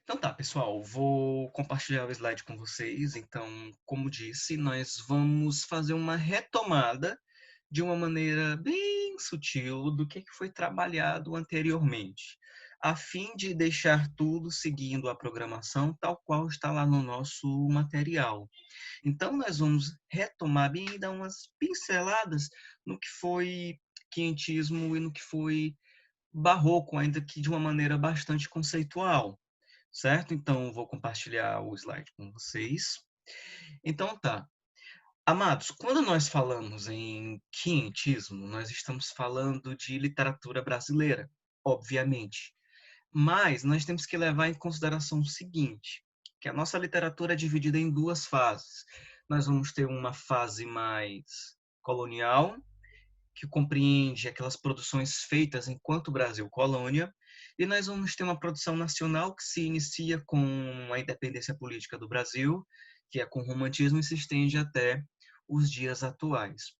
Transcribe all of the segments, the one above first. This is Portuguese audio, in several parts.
Então tá, pessoal, vou compartilhar o slide com vocês. Então, como disse, nós vamos fazer uma retomada de uma maneira bem sutil do que foi trabalhado anteriormente, a fim de deixar tudo seguindo a programação tal qual está lá no nosso material. Então, nós vamos retomar bem e dar umas pinceladas no que foi quinhentismo e no que foi barroco, ainda que de uma maneira bastante conceitual. Certo? Então, vou compartilhar o slide com vocês. Então, tá. Amados, quando nós falamos em quinhentismo, nós estamos falando de literatura brasileira, obviamente. Mas nós temos que levar em consideração o seguinte, que a nossa literatura é dividida em duas fases. Nós vamos ter uma fase mais colonial, que compreende aquelas produções feitas enquanto Brasil colônia, e nós vamos ter uma produção nacional que se inicia com a independência política do Brasil, que é com o romantismo e se estende até os dias atuais.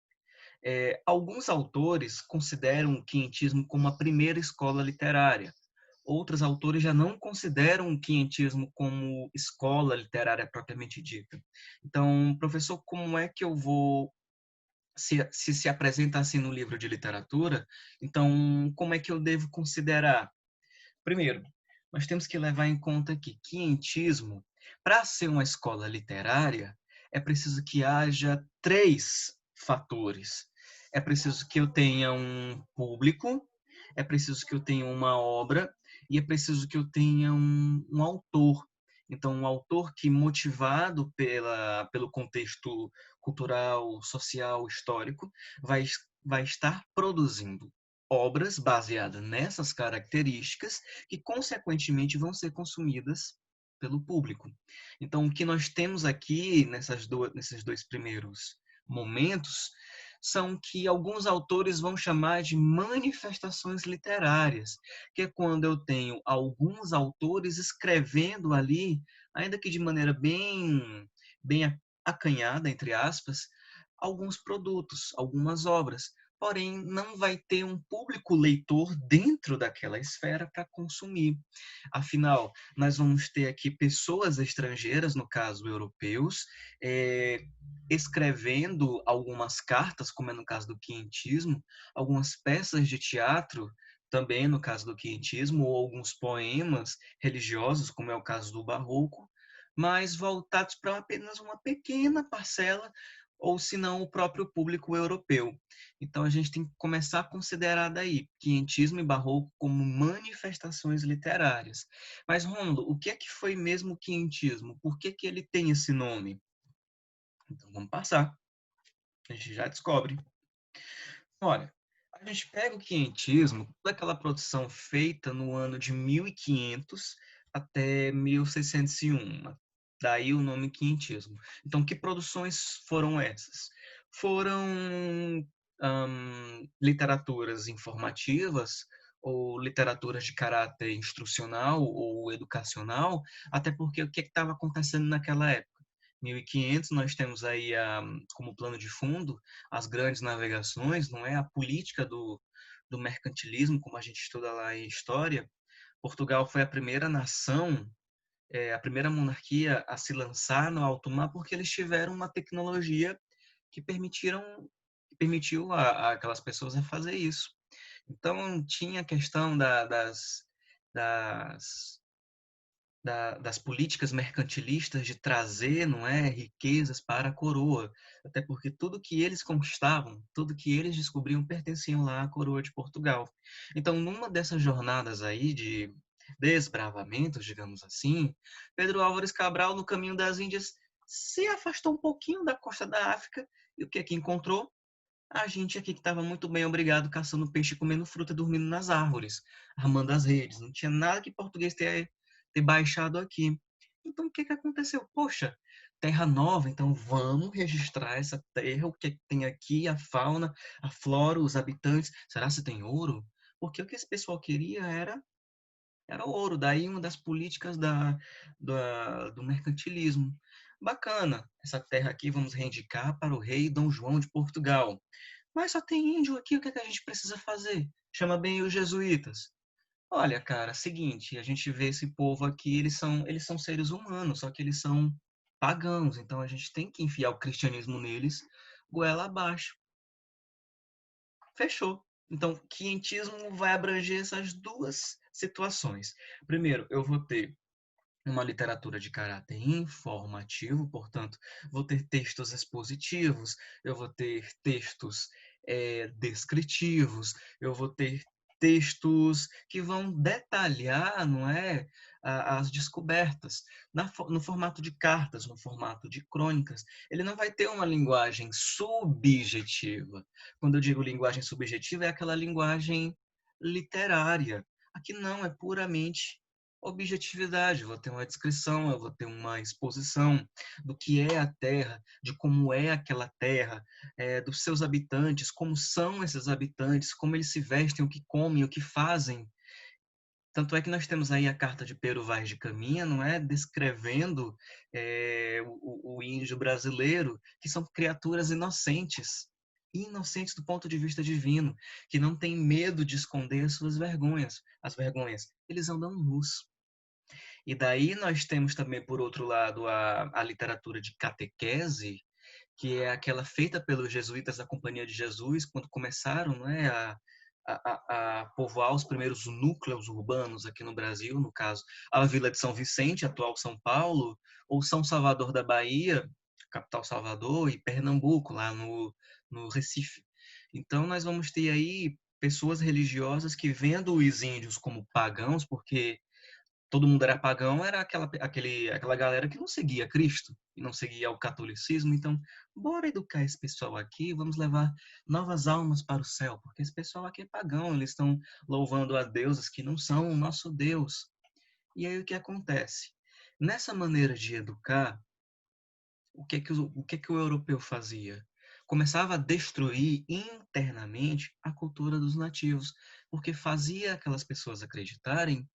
Alguns autores consideram o quinhentismo como a primeira escola literária. Outros autores já não consideram o quinhentismo como escola literária propriamente dita. Então, professor, como é que eu vou se apresenta assim no livro de literatura, então como é que eu devo considerar? Primeiro, nós temos que levar em conta que quinhentismo, para ser uma escola literária, é preciso que haja três fatores. É preciso que eu tenha um público, é preciso que eu tenha uma obra e é preciso que eu tenha um autor. Então, um autor que, motivado pelo contexto cultural, social, histórico, vai, vai estar produzindo obras baseadas nessas características que, consequentemente, vão ser consumidas pelo público. Então, o que nós temos aqui nesses dois primeiros momentos são que alguns autores vão chamar de manifestações literárias, que é quando eu tenho alguns autores escrevendo ali, ainda que de maneira bem acanhada, entre aspas, alguns produtos, algumas obras, porém não vai ter um público leitor dentro daquela esfera para consumir. Afinal, nós vamos ter aqui pessoas estrangeiras, no caso europeus, é, escrevendo algumas cartas, como é no caso do quinhentismo, algumas peças de teatro, também no caso do quinhentismo, ou alguns poemas religiosos, como é o caso do barroco, mas voltados para apenas uma pequena parcela, ou se não o próprio público europeu. Então a gente tem que começar a considerar daí quinhentismo e barroco como manifestações literárias. Mas, Rômulo, o que é que foi mesmo o quinhentismo? Por que que ele tem esse nome? Então vamos passar, a gente já descobre. Olha, a gente pega o quinhentismo, toda aquela produção feita no ano de 1500 até 1601, daí o nome quinhentismo. Então, que produções foram essas? Foram literaturas informativas ou literaturas de caráter instrucional ou educacional, até porque o que estava acontecendo naquela época? 1500, nós temos aí como plano de fundo as grandes navegações, não é? A política do mercantilismo, como a gente estuda lá em história. Portugal foi a primeira nação, a primeira monarquia a se lançar no alto mar porque eles tiveram uma tecnologia que permitiu a aquelas pessoas a fazer isso. Então, tinha a questão das das políticas mercantilistas de trazer, não é, riquezas para a coroa, até porque tudo que eles conquistavam, tudo que eles descobriam pertenciam lá à coroa de Portugal. Então, numa dessas jornadas aí de desbravamentos, digamos assim, Pedro Álvares Cabral, no caminho das Índias, se afastou um pouquinho da costa da África e o que é que encontrou? A gente aqui que estava muito bem, obrigado, caçando peixe, comendo fruta, dormindo nas árvores, armando as redes. Não tinha nada que português ter baixado aqui. Então, o que que aconteceu? Poxa, terra nova, então vamos registrar essa terra, o que é que tem aqui, a fauna, a flora, os habitantes. Será se tem ouro? Porque o que esse pessoal queria era ouro. Daí uma das políticas do mercantilismo. Bacana, essa terra aqui vamos reivindicar para o rei Dom João de Portugal. Mas só tem índio aqui, o que é que a gente precisa fazer? Chama bem os jesuítas. Olha, cara, seguinte, a gente vê esse povo aqui, eles são seres humanos, só que eles são pagãos, então a gente tem que enfiar o cristianismo neles, goela abaixo. Fechou. Então, quientismo vai abranger essas duas situações. Primeiro, eu vou ter uma literatura de caráter informativo, portanto, vou ter textos expositivos, eu vou ter textos descritivos, eu vou ter textos que vão detalhar, não é, as descobertas no formato de cartas, no formato de crônicas. Ele não vai ter uma linguagem subjetiva. Quando eu digo linguagem subjetiva, é aquela linguagem literária. Aqui não, é puramente objetividade, eu vou ter uma descrição, eu vou ter uma exposição do que é a Terra, de como é aquela Terra, dos seus habitantes, como são esses habitantes, como eles se vestem, o que comem, o que fazem. Tanto é que nós temos aí a carta de Pero Vaz de Caminha, não é? Descrevendo o índio brasileiro, que são criaturas inocentes, inocentes do ponto de vista divino, que não têm medo de esconder as suas vergonhas, as vergonhas. Eles andam nus. E daí nós temos também, por outro lado, a literatura de catequese, que é aquela feita pelos jesuítas da Companhia de Jesus, quando começaram, não é, a povoar os primeiros núcleos urbanos aqui no Brasil, no caso, a Vila de São Vicente, atual São Paulo, ou São Salvador da Bahia, capital Salvador, e Pernambuco, lá no Recife. Então, nós vamos ter aí pessoas religiosas que, vendo os índios como pagãos, porque todo mundo era pagão, era aquela galera que não seguia Cristo e não seguia o catolicismo. Então, bora educar esse pessoal aqui, vamos levar novas almas para o céu, porque esse pessoal aqui é pagão, eles estão louvando a deuses que não são o nosso Deus. E aí o que acontece? Nessa maneira de educar, o que que o europeu fazia? Começava a destruir internamente a cultura dos nativos, porque fazia aquelas pessoas acreditarem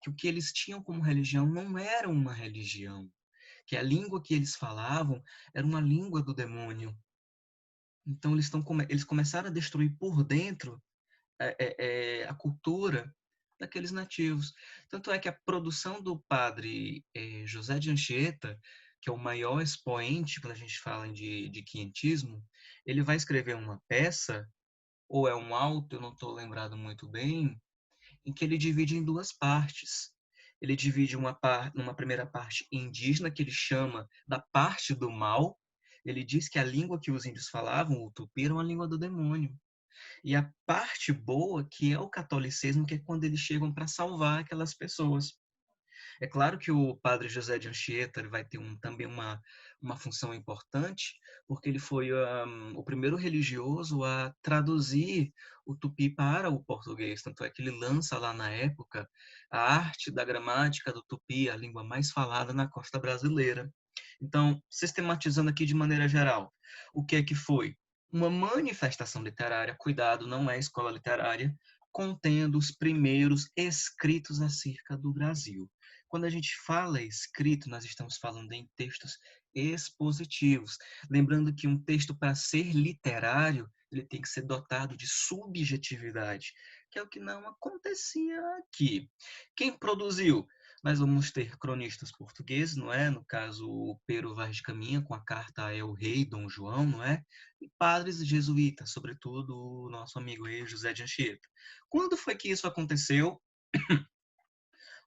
que o que eles tinham como religião não era uma religião, que a língua que eles falavam era uma língua do demônio. Então eles começaram a destruir por dentro a cultura daqueles nativos. Tanto é que a produção do padre José de Anchieta, que é o maior expoente quando a gente fala de quientismo, ele vai escrever uma peça, ou é um auto, eu não estou lembrado muito bem, em que ele divide em duas partes. Ele divide numa primeira parte indígena, que ele chama da parte do mal. Ele diz que a língua que os índios falavam, o tupi, era uma língua do demônio. E a parte boa, que é o catolicismo, que é quando eles chegam para salvar aquelas pessoas. É claro que o padre José de Anchieta ele vai ter também uma função importante, porque ele foi o primeiro religioso a traduzir o tupi para o português. Tanto é que ele lança lá na época a arte da gramática do tupi, a língua mais falada na costa brasileira. Então, sistematizando aqui de maneira geral, o que é que foi? Uma manifestação literária, cuidado, não é escola literária, contendo os primeiros escritos acerca do Brasil. Quando a gente fala escrito, nós estamos falando em textos expositivos. Lembrando que um texto, para ser literário, ele tem que ser dotado de subjetividade, que é o que não acontecia aqui. Quem produziu? Nós vamos ter cronistas portugueses, não é? No caso, o Pero Vaz de Caminha, com a carta a El Rei Dom João, não é? E padres jesuítas, sobretudo o nosso amigo aí, José de Anchieta. Quando foi que isso aconteceu?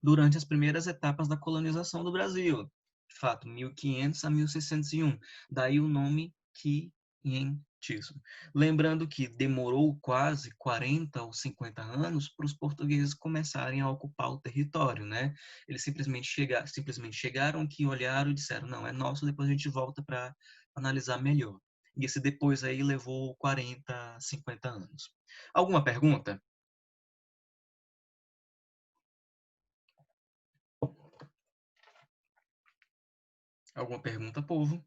Durante as primeiras etapas da colonização do Brasil. De fato, 1500 a 1601. Daí o nome quientismo. Lembrando que demorou quase 40 ou 50 anos para os portugueses começarem a ocupar o território, né? Eles simplesmente chegaram aqui, olharam e disseram, não, é nosso, depois a gente volta para analisar melhor. E esse depois aí levou 40, 50 anos. Alguma pergunta? Alguma pergunta, povo?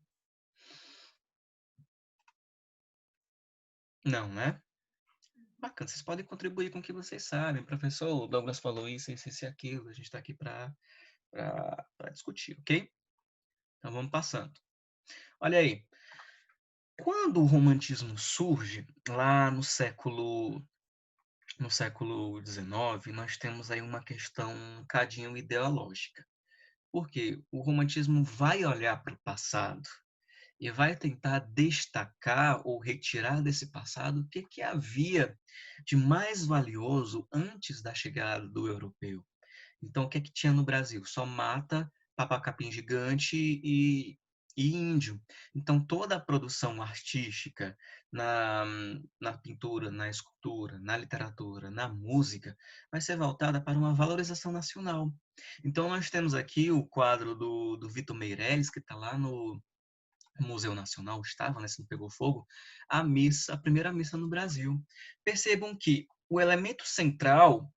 Não, né? Bacana, vocês podem contribuir com o que vocês sabem. Professor, o Douglas falou isso e aquilo. A gente está aqui para discutir, ok? Então vamos passando. Olha aí, quando o romantismo surge, lá no século no século XIX, nós temos aí uma questão um cadinho ideológica. Porque o romantismo vai olhar para o passado e vai tentar destacar ou retirar desse passado o que, que havia de mais valioso antes da chegada do europeu. Então, o que é que tinha no Brasil? Só mata, papacapim gigante e índio. Então, toda a produção artística na, na pintura, na escultura, na literatura, na música, vai ser voltada para uma valorização nacional. Então, nós temos aqui o quadro do Vitor Meirelles, que está lá no Museu Nacional, estava, né, se não pegou fogo, a missa, a primeira missa no Brasil. Percebam que o elemento central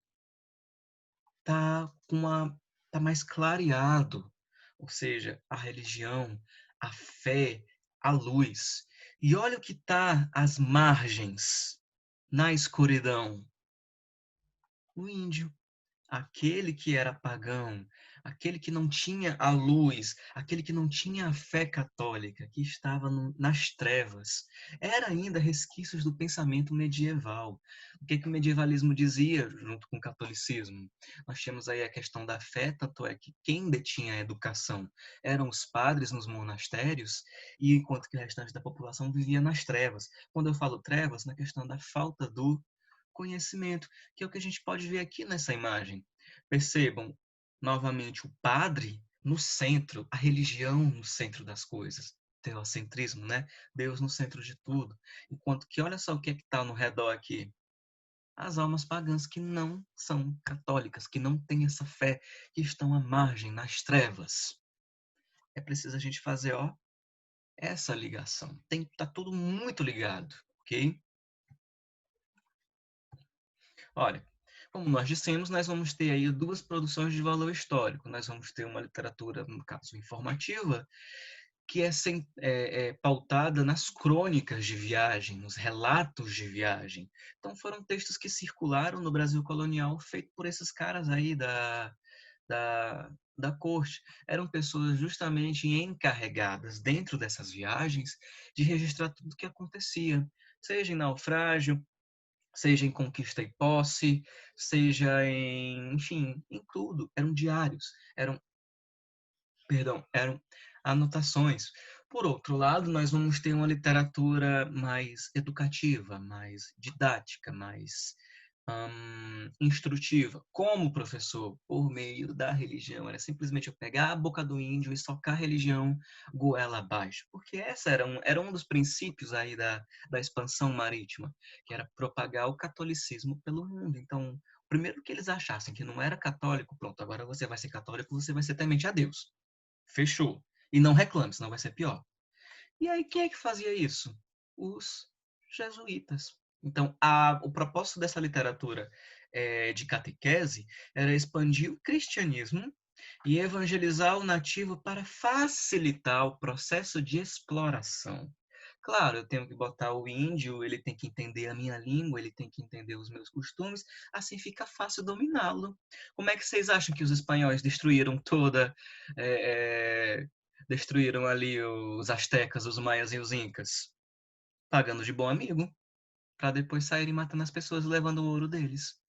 tá com uma tá mais clareado, ou seja, a religião, a fé, a luz. E olha o que tá às margens, na escuridão, o índio. Aquele que era pagão, aquele que não tinha a luz, aquele que não tinha a fé católica, que estava nas trevas, era ainda resquícios do pensamento medieval. O que, que o medievalismo dizia junto com o catolicismo? Nós tínhamos aí a questão da fé, tanto é que quem detinha a educação eram os padres nos monastérios, e enquanto que o restante da população vivia nas trevas. Quando eu falo trevas, na questão da falta do conhecimento, que é o que a gente pode ver aqui nessa imagem. Percebam novamente o padre no centro, a religião no centro das coisas. Teocentrismo, né? Deus no centro de tudo. Enquanto que olha só o que é que está no redor aqui. As almas pagãs que não são católicas, que não têm essa fé, que estão à margem, nas trevas. É preciso a gente fazer, ó, essa ligação. Tem tá tudo muito ligado, ok? Olha, como nós dissemos, nós vamos ter aí duas produções de valor histórico. Nós vamos ter uma literatura, no caso, informativa, que é pautada nas crônicas de viagem, nos relatos de viagem. Então, foram textos que circularam no Brasil colonial, feito por esses caras aí da corte. Eram pessoas justamente encarregadas, dentro dessas viagens, de registrar tudo o que acontecia, seja em naufrágio, seja em conquista e posse, seja em, enfim, em tudo. Eram diários, eram anotações. Por outro lado, nós vamos ter uma literatura mais educativa, mais didática, mais instrutiva. Como professor, por meio da religião, era simplesmente eu pegar a boca do índio e socar a religião goela abaixo, porque era um dos princípios aí da expansão marítima, que era propagar o catolicismo pelo mundo. Então, primeiro que eles achassem que não era católico, pronto, agora você vai ser católico, você vai ser temente a Deus. Fechou. E não reclame, senão vai ser pior. E aí, quem é que fazia isso? Os jesuítas. Então, o propósito dessa literatura de catequese era expandir o cristianismo e evangelizar o nativo para facilitar o processo de exploração. Claro, eu tenho que botar o índio, ele tem que entender a minha língua, ele tem que entender os meus costumes, assim fica fácil dominá-lo. Como é que vocês acham que os espanhóis destruíram é, destruíram ali os astecas, os maias e os incas? Pagando de bom amigo, para depois saírem matando as pessoas e levando o ouro deles.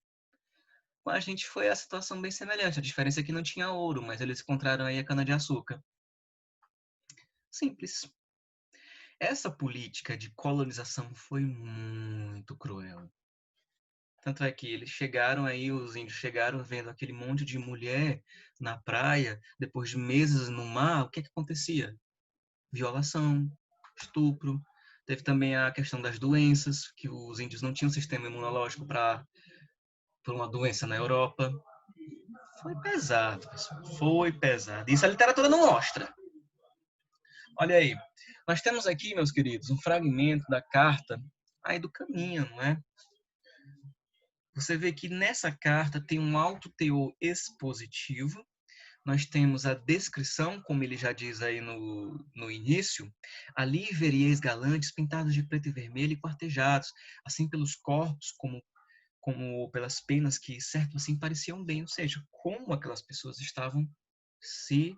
Com a gente foi a situação bem semelhante. A diferença é que não tinha ouro, mas eles encontraram aí a cana-de-açúcar. Simples. Essa política de colonização foi muito cruel. Tanto é que eles chegaram aí, os índios chegaram vendo aquele monte de mulher na praia, depois de meses no mar, o que é que acontecia? Violação, estupro. Teve também a questão das doenças, que os índios não tinham sistema imunológico para uma doença na Europa. Foi pesado, pessoal. Foi pesado. Isso a literatura não mostra. Olha aí. Nós temos aqui, meus queridos, um fragmento da carta aí do caminho, não é? Você vê que nessa carta tem um alto teor expositivo. Nós temos a descrição, como ele já diz aí no início, ali veríeis galantes pintados de preto e vermelho e quartejados, assim pelos corpos como pelas penas que, certo assim, pareciam bem, ou seja, como aquelas pessoas estavam se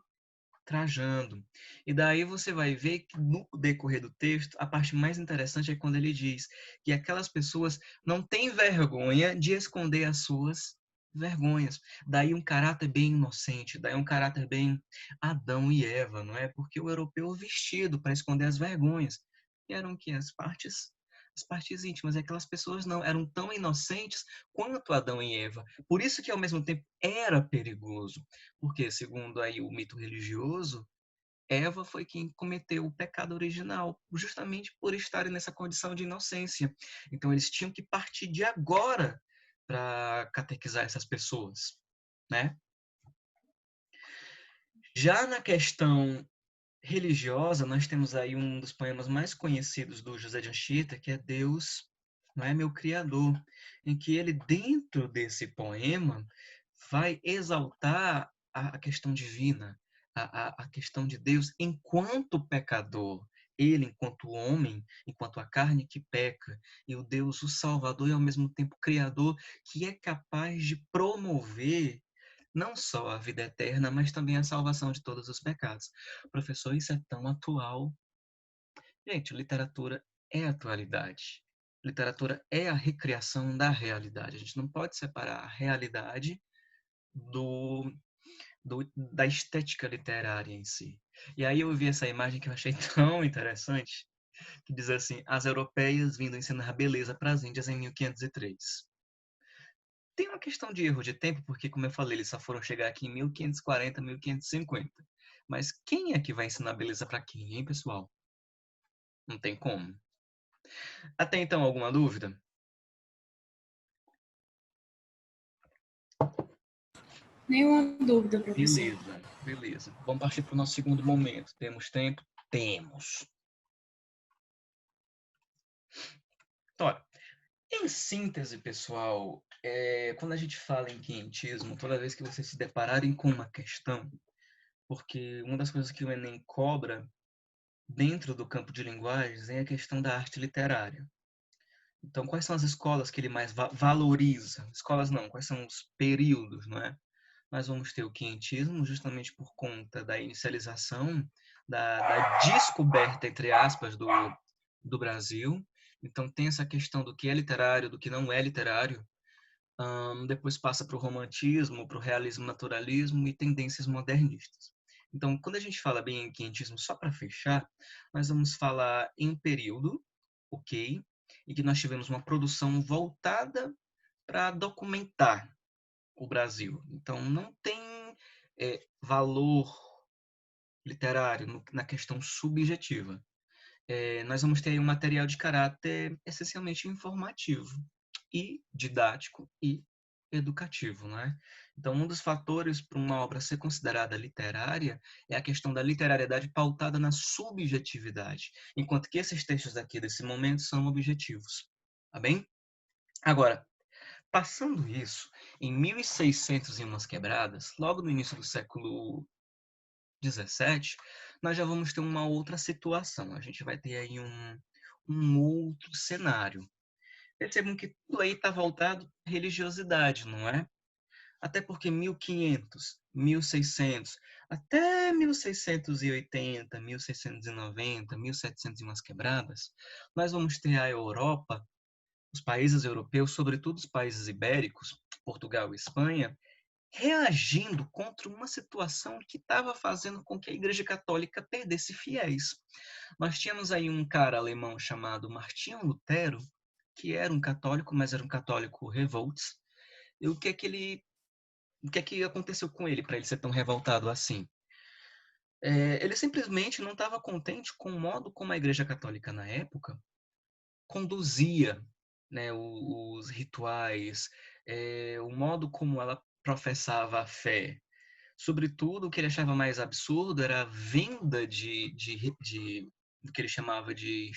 trajando. E daí você vai ver que no decorrer do texto, a parte mais interessante é quando ele diz que aquelas pessoas não têm vergonha de esconder as suas vergonhas. Daí um caráter bem inocente, daí um caráter bem Adão e Eva, não é? Porque o europeu vestido para esconder as vergonhas. E eram que as partes íntimas, e aquelas pessoas não eram tão inocentes quanto Adão e Eva. Por isso que ao mesmo tempo era perigoso, porque segundo aí o mito religioso, Eva foi quem cometeu o pecado original, justamente por estarem nessa condição de inocência. Então eles tinham que partir de agora para catequizar essas pessoas, né? Já na questão religiosa, nós temos aí um dos poemas mais conhecidos do José de Anchieta, que é Deus não é meu Criador, em que ele, dentro desse poema, vai exaltar a questão divina, a questão de Deus enquanto pecador, ele enquanto homem, enquanto a carne que peca, e o Deus, o Salvador e ao mesmo tempo Criador, que é capaz de promover não só a vida eterna, mas também a salvação de todos os pecados. Professor, isso é tão atual. Gente, literatura é atualidade. Literatura é a recriação da realidade. A gente não pode separar a realidade do, da estética literária em si. E aí eu vi essa imagem que eu achei tão interessante, que diz assim: as europeias vindo ensinar beleza para as índias em 1503. Tem uma questão de erro de tempo, porque, como eu falei, eles só foram chegar aqui em 1540, 1550. Mas quem é que vai ensinar beleza para quem, hein, pessoal? Não tem como. Até então, alguma dúvida? Nenhuma dúvida, professor. Beleza, beleza. Vamos partir para o nosso segundo momento. Temos tempo? Temos. Então, olha, em síntese, pessoal, quando a gente fala em quinhentismo, toda vez que vocês se depararem com uma questão, porque uma das coisas que o Enem cobra dentro do campo de linguagens é a questão da arte literária. Então, quais são as escolas que ele mais valoriza? Escolas não, quais são os períodos, não é? Nós vamos ter o quinhentismo, justamente por conta da inicialização, da descoberta, entre aspas, do Brasil. Então, tem essa questão do que é literário, do que não é literário. Depois passa para o romantismo, para o realismo naturalismo e tendências modernistas. Então, quando a gente fala bem em quinhentismo, só para fechar, nós vamos falar em um período, ok, em que nós tivemos uma produção voltada para documentar o Brasil. Então, não tem valor literário na questão subjetiva. Nós vamos ter aí um material de caráter essencialmente informativo e didático e educativo, né? Então, um dos fatores para uma obra ser considerada literária é a questão da literariedade pautada na subjetividade, enquanto que esses textos aqui desse momento são objetivos, tá bem? Agora, passando isso, em 1600 e umas quebradas, logo no início do século 17, nós já vamos ter uma outra situação. A gente vai ter aí um outro cenário. Percebam que tudo aí está voltado à religiosidade, não é? Até porque 1500, 1600, até 1680, 1690, 1700 e umas quebradas, nós vamos ter a Europa, os países europeus, sobretudo os países ibéricos, Portugal e Espanha, reagindo contra uma situação que estava fazendo com que a Igreja Católica perdesse fiéis. Nós tínhamos aí um cara alemão chamado Martinho Lutero, que era um católico, mas era um católico revolts. E o que é que aconteceu com ele para ele ser tão revoltado assim? Ele simplesmente não estava contente com o modo como a Igreja Católica na época conduzia, né, os rituais, o modo como ela professava a fé. Sobretudo, o que ele achava mais absurdo era a venda do que ele chamava de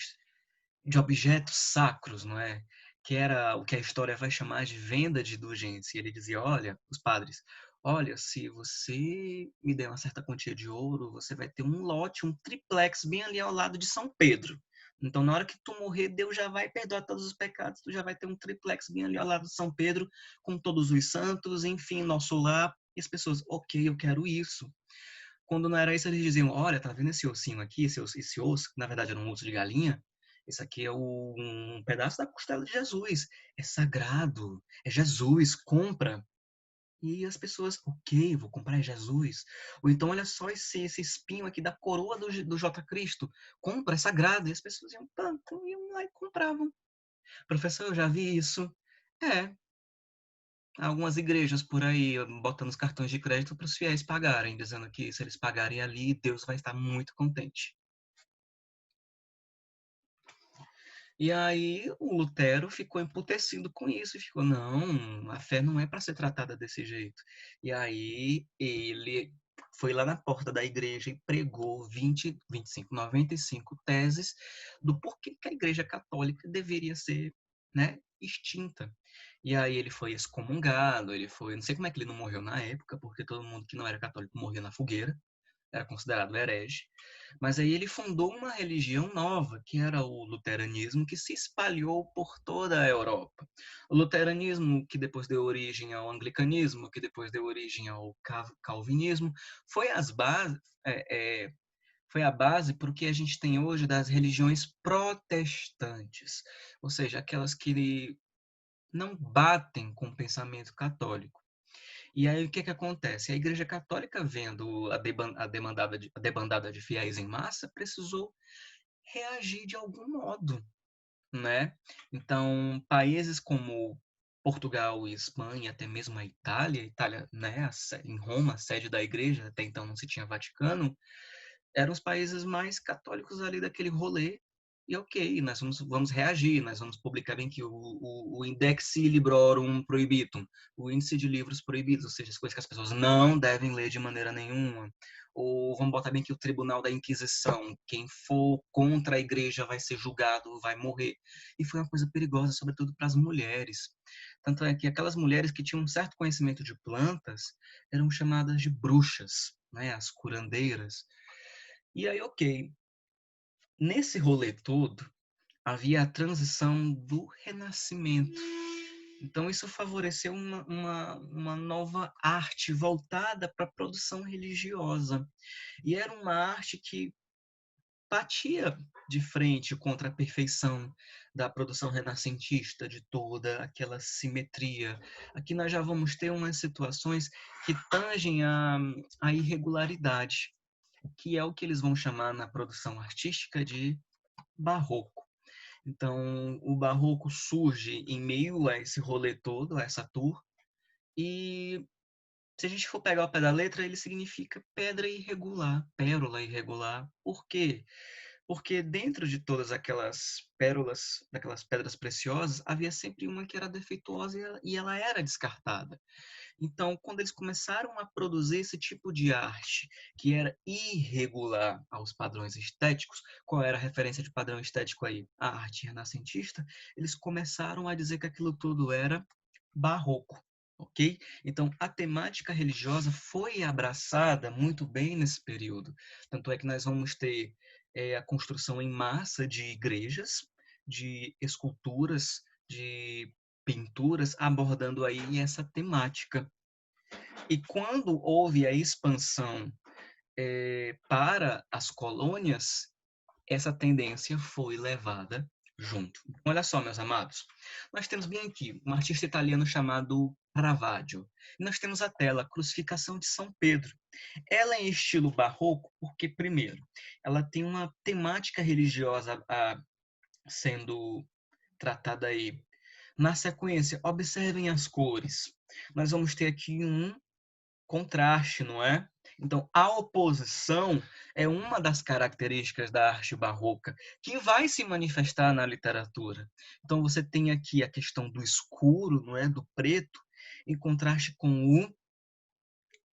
objetos sacros, não é? Que era o que a história vai chamar de venda de indulgência. E ele dizia: olha, os padres, olha, se você me der uma certa quantia de ouro, você vai ter um lote, um triplex bem ali ao lado de São Pedro. Então, na hora que tu morrer, Deus já vai perdoar todos os pecados, tu já vai ter um triplex bem ali ao lado de São Pedro, com todos os santos, enfim, nosso lar. E as pessoas, ok, eu quero isso. quando não era isso, eles diziam, olha, tá vendo esse ossinho aqui, esse osso, que na verdade era um osso de galinha? Esse aqui é um pedaço da costela de Jesus. É sagrado. É Jesus. Compra. E as pessoas, ok, vou comprar Jesus. Ou então, olha só esse espinho aqui da coroa do J. Cristo. Compra, é sagrado. E as pessoas iam, pá, então iam lá e compravam. Professor, eu já vi isso. É, algumas igrejas por aí botando os cartões de crédito para os fiéis pagarem, dizendo que se eles pagarem ali, Deus vai estar muito contente. E aí o Lutero ficou emputecido com isso e ficou, não, a fé não é para ser tratada desse jeito. E aí ele foi lá na porta da igreja e pregou 95 teses do porquê que a igreja católica deveria ser, né, extinta. E aí ele foi excomungado, ele foi, não sei como é que ele não morreu na época, porque todo mundo que não era católico morria na fogueira, era considerado herege. Mas aí ele fundou uma religião nova, que era o luteranismo, que se espalhou por toda a Europa. O luteranismo, que depois deu origem ao anglicanismo, que depois deu origem ao calvinismo, foi, foi a base para o que a gente tem hoje das religiões protestantes, ou seja, aquelas que não batem com o pensamento católico. E aí o que que acontece? A Igreja Católica, vendo a debandada de fiéis em massa, precisou reagir de algum modo, né? Então, países como Portugal e Espanha, até mesmo a Itália, né, em Roma, a sede da igreja, até então não se tinha Vaticano, eram os países mais católicos ali daquele rolê. E ok, nós vamos reagir, nós vamos publicar bem que o Indexi Librorum Prohibitum, o índice de livros proibidos, ou seja, as coisas que as pessoas não devem ler de maneira nenhuma. Ou vamos botar bem que o Tribunal da Inquisição, quem for contra a igreja vai ser julgado, vai morrer. E foi uma coisa perigosa, sobretudo para as mulheres. Tanto é que aquelas mulheres que tinham um certo conhecimento de plantas eram chamadas de bruxas, né, as curandeiras. E aí, ok, nesse rolê todo, havia a transição do Renascimento. Então, isso favoreceu uma nova arte voltada para a produção religiosa. E era uma arte que batia de frente contra a perfeição da produção renascentista, de toda aquela simetria. Aqui nós já vamos ter umas situações que tangem a irregularidade, que é o que eles vão chamar na produção artística de barroco. Então, o barroco surge em meio a esse rolê todo, a essa tour, e se a gente for pegar o pé da letra, ele significa pedra irregular, pérola irregular. Por quê? Porque dentro de todas aquelas pérolas, daquelas pedras preciosas, havia sempre uma que era defeituosa e ela era descartada. Então, quando eles começaram a produzir esse tipo de arte, que era irregular aos padrões estéticos, qual era a referência de padrão estético aí? A arte renascentista, eles começaram a dizer que aquilo tudo era barroco. Ok? Então, a temática religiosa foi abraçada muito bem nesse período. Tanto é que nós vamos ter a construção em massa de igrejas, de esculturas, de pinturas abordando aí essa temática. E quando houve a expansão para as colônias, essa tendência foi levada junto. Olha só, meus amados, nós temos bem aqui um artista italiano chamado Caravaggio. E nós temos a tela Crucificação de São Pedro. Ela é em estilo barroco porque, primeiro, ela tem uma temática religiosa sendo tratada aí. Na sequência, observem as cores. Nós vamos ter aqui um contraste, não é? Então, a oposição é uma das características da arte barroca que vai se manifestar na literatura. Então, você tem aqui a questão do escuro, não é, do preto, em contraste com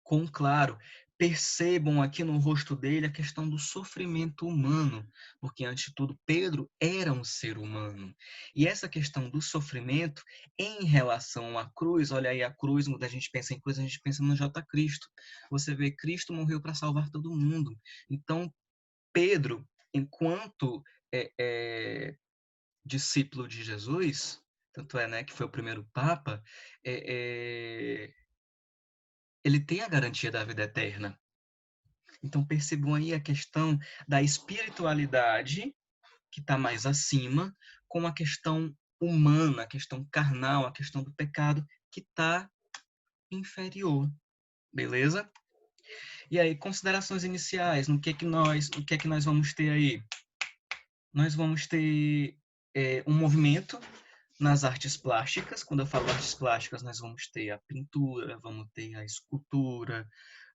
o claro. Percebam aqui no rosto dele a questão do sofrimento humano, porque antes de tudo Pedro era um ser humano. E essa questão do sofrimento em relação à cruz, olha aí a cruz, quando a gente pensa em cruz, a gente pensa no J. Cristo. Você vê, Cristo morreu para salvar todo mundo. Então, Pedro, enquanto discípulo de Jesus, tanto é, né, que foi o primeiro Papa, ele tem a garantia da vida eterna. Então percebam aí a questão da espiritualidade, que está mais acima, com a questão humana, a questão carnal, a questão do pecado, que está inferior. Beleza? E aí, considerações iniciais, o que é que nós vamos ter aí? Nós vamos ter um movimento nas artes plásticas. Quando eu falo artes plásticas, nós vamos ter a pintura, vamos ter a escultura,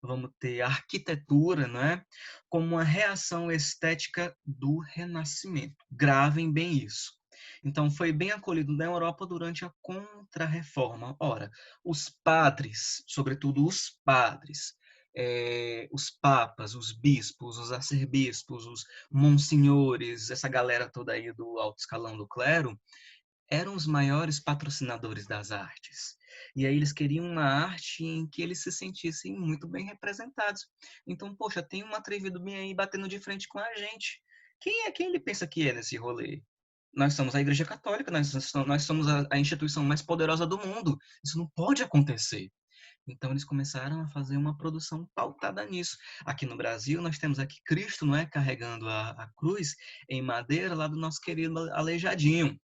vamos ter a arquitetura, né? Como uma reação estética do Renascimento. Gravem bem isso. Então, foi bem acolhido na Europa durante a Contra-Reforma. Ora, os padres, sobretudo os papas, os bispos, os arcebispos, os monsenhores, essa galera toda aí do alto escalão do clero, eram os maiores patrocinadores das artes. E aí eles queriam uma arte em que eles se sentissem muito bem representados. Então, poxa, tem um atrevido bem aí batendo de frente com a gente. Quem ele pensa que é nesse rolê? Nós somos a Igreja Católica, nós somos a instituição mais poderosa do mundo. Isso não pode acontecer. Então eles começaram a fazer uma produção pautada nisso. Aqui no Brasil nós temos aqui Cristo, não é, carregando a cruz em madeira lá do nosso querido Aleijadinho.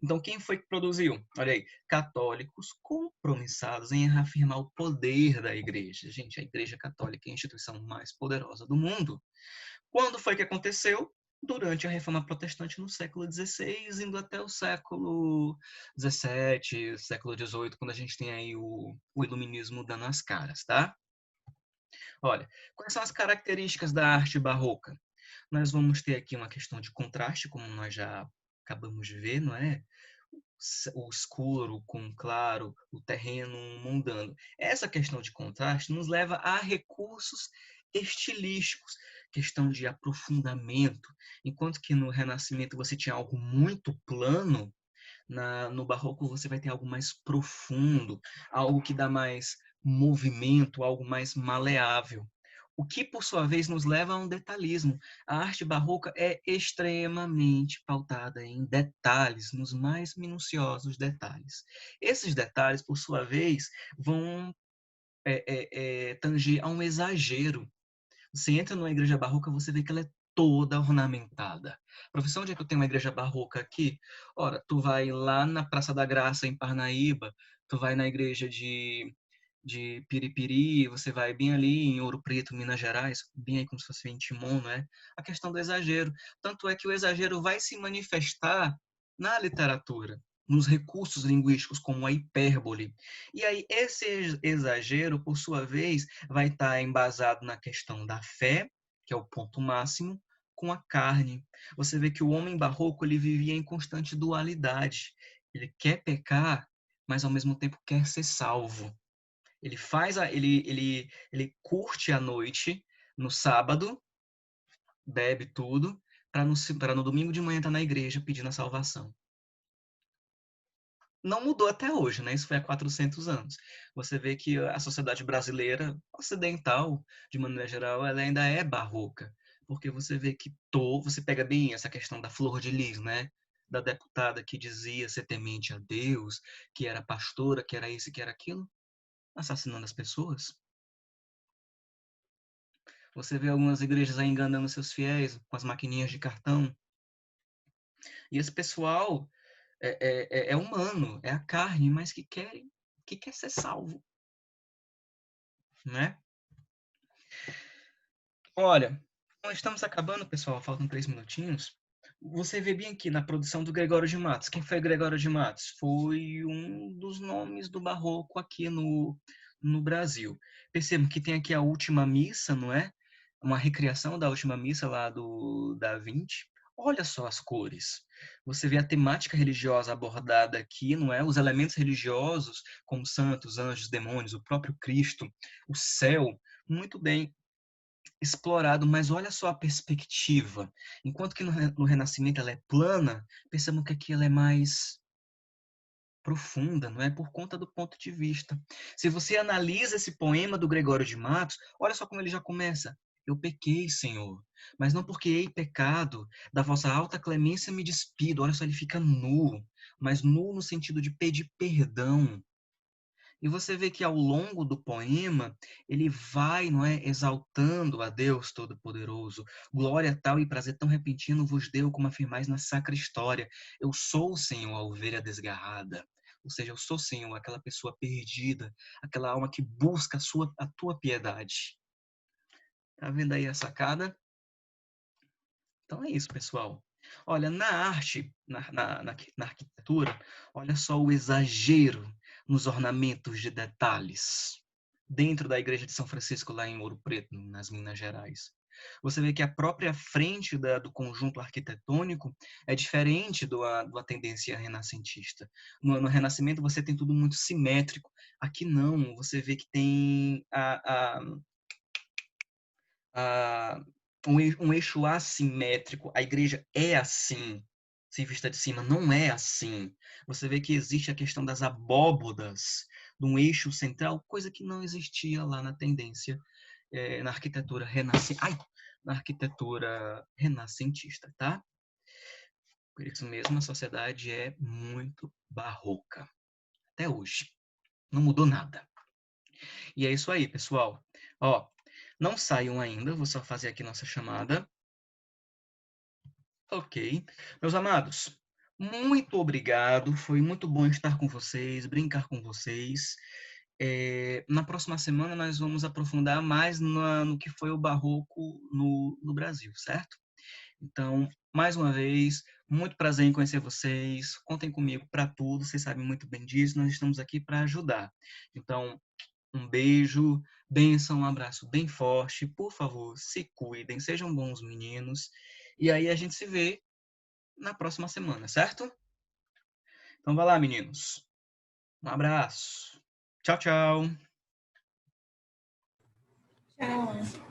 Então quem foi que produziu? Olha aí, católicos compromissados em afirmar o poder da igreja. Gente, a Igreja Católica é a instituição mais poderosa do mundo. Quando foi que aconteceu? Durante a Reforma Protestante no século XVI, indo até o século XVII, século XVIII, quando a gente tem aí o Iluminismo dando as caras, tá? Olha, quais são as características da arte barroca? Nós vamos ter aqui uma questão de contraste, como nós já acabamos de ver, não é? O escuro com o claro, o terreno mundano. Essa questão de contraste nos leva a recursos estilísticos, questão de aprofundamento. Enquanto que no Renascimento você tinha algo muito plano, no Barroco você vai ter algo mais profundo, algo que dá mais movimento, algo mais maleável. O que, por sua vez, nos leva a um detalhismo. A arte barroca é extremamente pautada em detalhes, nos mais minuciosos detalhes. Esses detalhes, por sua vez, vão tangir a um exagero. Você entra numa igreja barroca, você vê que ela é toda ornamentada. Professor, onde é que eu tenho uma igreja barroca aqui? Ora, tu vai lá na Praça da Graça, em Parnaíba, tu vai na igreja de Piripiri, você vai bem ali em Ouro Preto, Minas Gerais, bem aí como se fosse em Timon, não é? A questão do exagero. Tanto é que o exagero vai se manifestar na literatura, nos recursos linguísticos, como a hipérbole. E aí, esse exagero, por sua vez, vai estar embasado na questão da fé, que é o ponto máximo, com a carne. Você vê que o homem barroco ele vivia em constante dualidade. Ele quer pecar, mas ao mesmo tempo quer ser salvo. Ele curte a noite no sábado, bebe tudo, para no domingo de manhã estar na igreja pedindo a salvação. Não mudou até hoje, né? Isso foi há 400 anos. Você vê que a sociedade brasileira, ocidental, de maneira geral, ela ainda é barroca. Porque você vê que você pega bem essa questão da Flor de Lis, né? Da deputada que dizia ser temente a Deus, que era pastora, que era isso, que era aquilo, assassinando as pessoas. Você vê algumas igrejas aí enganando seus fiéis com as maquininhas de cartão. E esse pessoal é humano, é a carne, mas que quer ser salvo, né? Olha, nós estamos acabando, pessoal, faltam 3 minutinhos. Você vê bem aqui na produção do Gregório de Matos. Quem foi Gregório de Matos? Foi um dos nomes do barroco aqui no Brasil. Percebam que tem aqui a Última Missa, não é? Uma recriação da Última Missa lá do Da Vinci. Olha só as cores. Você vê a temática religiosa abordada aqui, não é? Os elementos religiosos, como santos, anjos, demônios, o próprio Cristo, o céu. Muito bem explorado, mas olha só a perspectiva. Enquanto que no Renascimento ela é plana, pensamos que aqui ela é mais profunda, não é? Por conta do ponto de vista. Se você analisa esse poema do Gregório de Matos, olha só como ele já começa. Eu pequei, Senhor, mas não porque hei pecado, da vossa alta clemência me despido. Olha só, ele fica nu, mas nu no sentido de pedir perdão. E você vê que ao longo do poema, ele vai, não é, exaltando a Deus Todo-Poderoso. Glória tal e prazer tão repentino vos deu, como afirmais na sacra história. Eu sou, Senhor, a ovelha desgarrada. Ou seja, eu sou, Senhor, aquela pessoa perdida, aquela alma que busca a tua piedade. Tá vendo aí a sacada? Então é isso, pessoal. Olha, na arte, na arquitetura, olha só o exagero nos ornamentos de detalhes. Dentro da igreja de São Francisco, lá em Ouro Preto, nas Minas Gerais. Você vê que a própria frente do conjunto arquitetônico é diferente da tendência renascentista. No Renascimento você tem tudo muito simétrico. Aqui não, você vê que tem ah, um eixo assimétrico. A igreja é assim, se vista de cima, não é assim. Você vê que existe a questão das abóbodas, de um eixo central, coisa que não existia lá na tendência, na arquitetura na arquitetura renascentista, tá? Por isso mesmo, a sociedade é muito barroca, até hoje. Não mudou nada. E é isso aí, pessoal. Ó, não saiam ainda, vou só fazer aqui nossa chamada. Ok. Meus amados, muito obrigado. Foi muito bom estar com vocês, brincar com vocês. Na próxima semana nós vamos aprofundar mais no que foi o barroco no Brasil, certo? Então, mais uma vez, muito prazer em conhecer vocês. Contem comigo para tudo, vocês sabem muito bem disso. Nós estamos aqui para ajudar. Então, um beijo, bênção, um abraço bem forte. Por favor, se cuidem, sejam bons meninos. E aí a gente se vê na próxima semana, certo? Então vai lá, meninos. Um abraço. Tchau, tchau. Tchau.